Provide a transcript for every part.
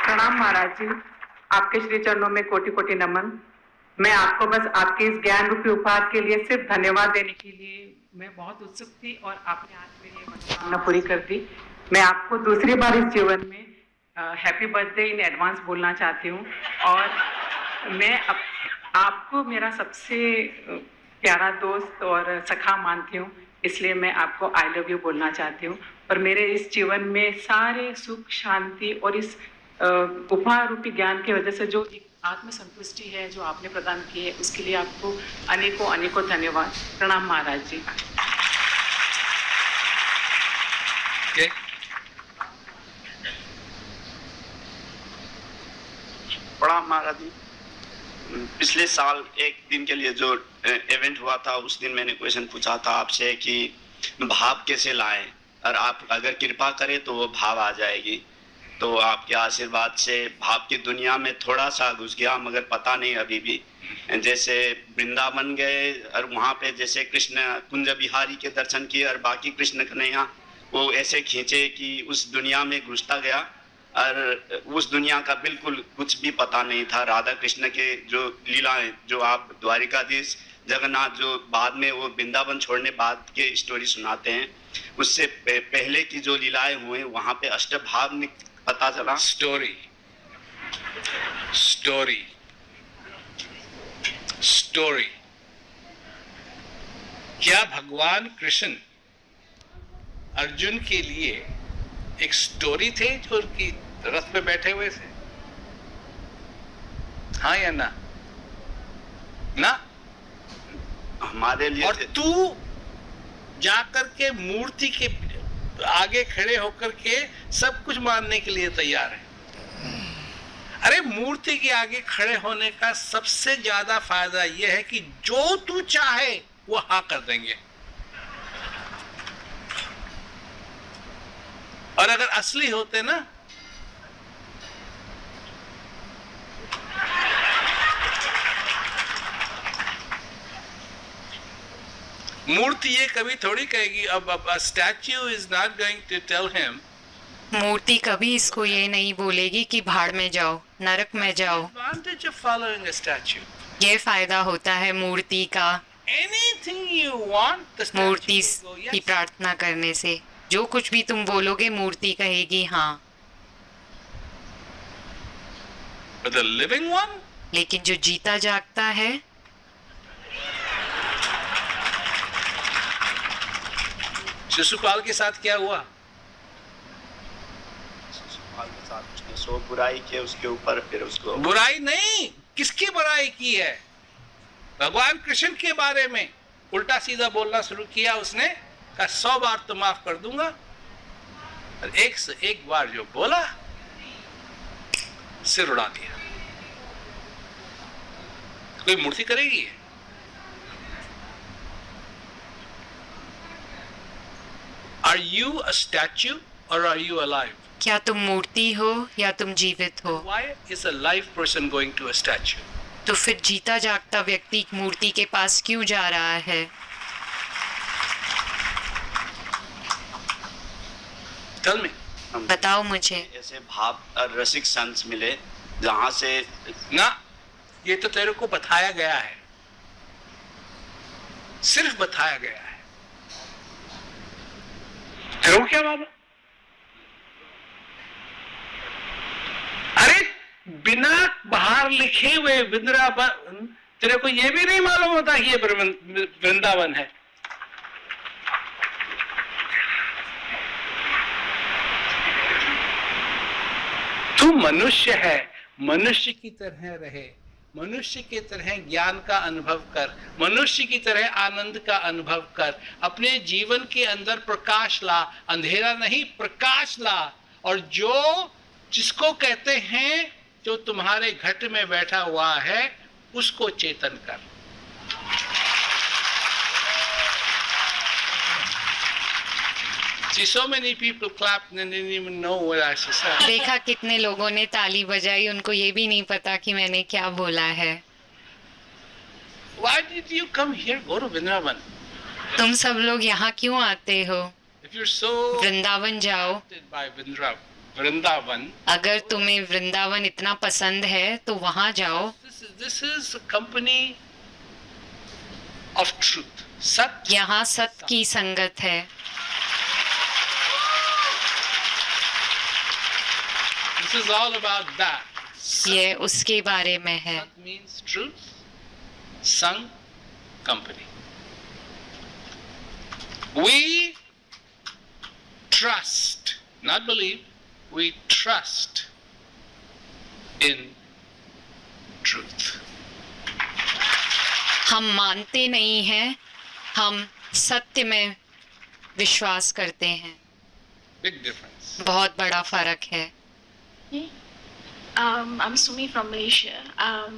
प्रणाम महाराज जी, आपके श्री चरणों में कोटि कोटि नमन। मैं आपको बस आपके इस ज्ञान रूपी उपहार के लिए सिर्फ धन्यवाद देने के लिए मैं बहुत उत्सुक थी और आपने आज मेरी मनोकामना पूरी कर दी। मैं आपको दूसरी बार इस जीवन में हैप्पी बर्थडे इन एडवांस बोलना चाहती हूँ और मैं आपको मेरा सबसे प्यारा दोस्त और सखा मानती हूँ, इसलिए मैं आपको आई लव यू बोलना चाहती हूँ। और मेरे इस जीवन में सारे सुख शांति और इस उपहार रूपी ज्ञान की वजह से जो एक आत्म संतुष्टि है जो आपने प्रदान की है, उसके लिए आपको अनेकों अनेकों धन्यवाद। प्रणाम महाराज जी। प्रणाम महाराज जी। पिछले साल एक दिन के लिए जो इवेंट हुआ था, उस दिन मैंने क्वेश्चन पूछा था आपसे कि भाव कैसे लाएं, और आप अगर कृपा करें तो वो भाव आ जाएगी। तो आपके आशीर्वाद से भाव की दुनिया में थोड़ा सा घुस गया, मगर पता नहीं अभी भी। जैसे वृंदावन गए और वहाँ पे जैसे कृष्ण कुंज बिहारी के दर्शन किए और बाकी कृष्ण कन्हैया वो ऐसे खींचे कि उस दुनिया में घुसता गया और उस दुनिया का बिल्कुल कुछ भी पता नहीं था। राधा कृष्ण के जो लीलाएं जो आप द्वारिकाधीश जगन्नाथ जो बाद में वो वृंदावन छोड़ने बाद के स्टोरी सुनाते हैं, उससे पहले की जो लीलाएं हुए वहाँ पे अष्टभाव पता चला। स्टोरी स्टोरी स्टोरी क्या भगवान कृष्ण अर्जुन के लिए एक स्टोरी थे जो उनकी रथ पे बैठे हुए थे? हाँ या ना? ना हमारे लिए। और तू जाकर के मूर्ति के आगे खड़े होकर के सब कुछ मानने के लिए तैयार है। अरे मूर्ति के आगे खड़े होने का सबसे ज्यादा फायदा यह है कि जो तू चाहे वो हाँ कर देंगे। और अगर असली होते ना, मूर्ति ये कभी थोड़ी कहेगी अब statue is not going to tell him. मूर्ति कभी इसको ये नहीं बोलेगी कि भाड़ में जाओ, नरक में जाओ। Advantage of following a statue, ये फायदा होता है मूर्ति का। एनीथिंग यू वांट मूर्ति की प्रार्थना करने से जो कुछ भी तुम बोलोगे मूर्ति कहेगी हाँ। But the living one? लेकिन जो जीता जागता है, शिशुपाल के साथ क्या हुआ? शिशुपाल के साथ उसने सो बुराई की उसके ऊपर, फिर उसको बुराई नहीं, किसकी बुराई की है? भगवान कृष्ण के बारे में उल्टा सीधा बोलना शुरू किया उसने। कहा 100 बार तो माफ कर दूंगा, और एक से एक बार जो बोला सिर उड़ा दिया। कोई मूर्ति करेगी? Are you a statue or are you alive? क्या तुम मूर्ति हो या तुम जीवित हो? Why is a live person going to a statue? तो फिर जीता जागता व्यक्ति मूर्ति के पास क्यों जा रहा है? Tell me. बताओ मुझे। ऐसे भाव और रसिक संत मिले जहाँ से ना, ये तो तेरे को बताया गया है, सिर्फ बताया गया है। तेरे को क्या बाबा? अरे बिना बाहर लिखे हुए वृंदावन, तेरे को ये भी नहीं मालूम होता कि ये वृंदावन है? तू मनुष्य है, मनुष्य की तरह रहे, मनुष्य की तरह ज्ञान का अनुभव कर, मनुष्य की तरह आनंद का अनुभव कर, अपने जीवन के अंदर प्रकाश ला, अंधेरा नहीं प्रकाश ला। और जो जिसको कहते हैं जो तुम्हारे घट में बैठा हुआ है उसको चेतन कर। See, so many people clapped and didn't even know what I said. देखा कितने लोगों ने ताली बजाई, उनको ये भी नहीं पता कि मैंने क्या बोला है। Why did you come here? Go to Vrindavan. तुम सब लोग यहाँ क्यों आते हो? If you're so वृंदावन जाओ। by Vrindavan. अगर तुम्हें वृंदावन इतना पसंद है तो वहां जाओ. This is a company of truth. Sat. यहाँ सत्य की संगत है. This is all about that. ये उसके बारे में है. Sat means truth. Sang, company. We trust, not believe, we trust in truth. हम मानते नहीं हैं, हम सत्य में विश्वास करते हैं. Big difference. बहुत बड़ा फर्क है. I'm Sumi from Malaysia.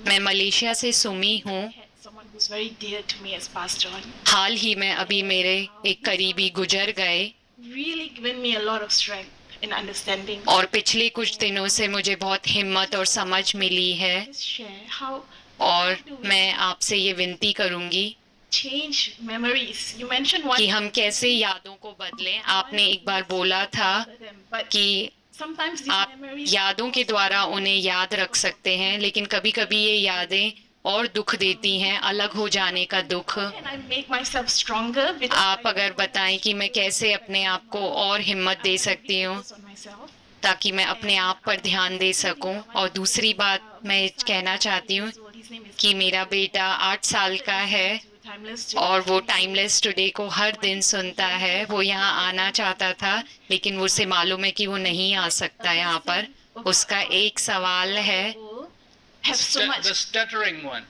मैं मलेशिया से सुमी हूँ. Someone who's very dear to me has passed on. हाल ही में अभी मेरे एक करीबी गुजर गए Really given me a lot of strength in understanding. और पिछले कुछ दिनों से मुझे बहुत हिम्मत और समझ मिली है. Just share how और मैं आपसे ये विनती करूंगी change memories. You mentioned one. कि हम कैसे यादों को बदलें. आपने एक बार बोला था But कि sometimes these आप memories. यादों के द्वारा उन्हें याद रख सकते हैं, लेकिन कभी कभी ये यादें और दुख देती हैं, अलग हो जाने का दुख. And I make myself stronger. with- आप अगर बताएं कि मैं कैसे अपने आप को और हिम्मत दे सकती हूँ Focus on myself. ताकि मैं अपने आप पर ध्यान दे सकूं. और दूसरी बात मैं कहना चाहती हूँ His name is कि मेरा बेटा 8 साल का है Timeless. और वो टाइमलेस टुडे को हर दिन सुनता है. वो यहाँ आना चाहता था लेकिन उसे मालूम है कि वो नहीं आ सकता यहाँ पर. उसका एक सवाल है. Have so much. The stuttering one.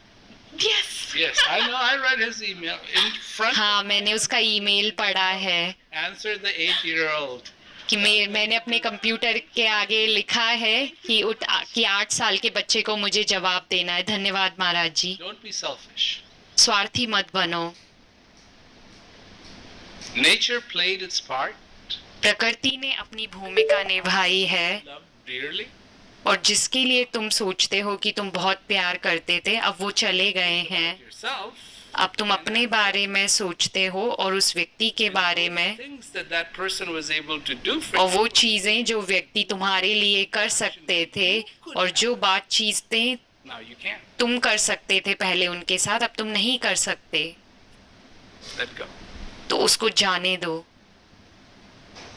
Yes. Yes, I know. I read his email in front. हाँ, मैंने उसका ईमेल पढ़ा है Answer the 8-year-old. कि मैंने अपने कंप्यूटर के आगे लिखा है कि 8 साल के बच्चे को मुझे जवाब देना है. धन्यवाद महाराज जी. Don't be selfish. स्वार्थी मत बनो. Nature played its part. प्रकृति ने अपनी भूमिका निभाई है Loved dearly. और जिसके लिए तुम सोचते हो कि तुम बहुत प्यार करते थे, अब वो चले गए हैं. Yourself. अब तुम अपने बारे में सोचते हो और उस व्यक्ति के बारे में, Things that person was able to do for और you. वो चीजें जो व्यक्ति तुम्हारे लिए कर सकते थे और जो चीजें Now you can't. तुम कर सकते थे पहले उनके साथ, अब तुम नहीं कर सकते. Let go. तो उसको जाने दो.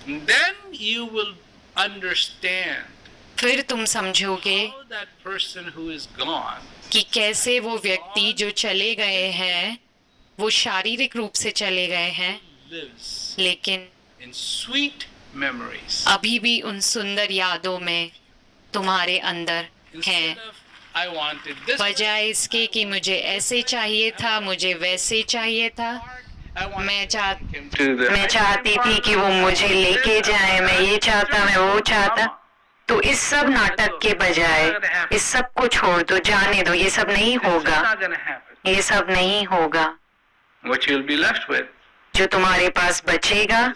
And then you will understand फिर तुम समझोगे how that person who is gone कि कैसे वो व्यक्ति जो चले गए हैं, वो शारीरिक रूप से चले गए हैं, lives लेकिन in sweet memories. अभी भी उन सुंदर यादों में तुम्हारे अंदर हैं. Instead of I wanted this. बजाय इसके कि मुझे ऐसे चाहिए था, मुझे वैसे चाहिए था. I wanted मैं मैं चाहती थी कि वो मुझे लेके जाए, मैं ये चाहता, मैं वो चाहता. तो इस सब नाटक के बजाय इस सब को छोड़ दो, जाने दो. ये सब नहीं होगा, not gonna happen. ये सब नहीं होगा. What you'll be left with जो तुम्हारे पास बचेगा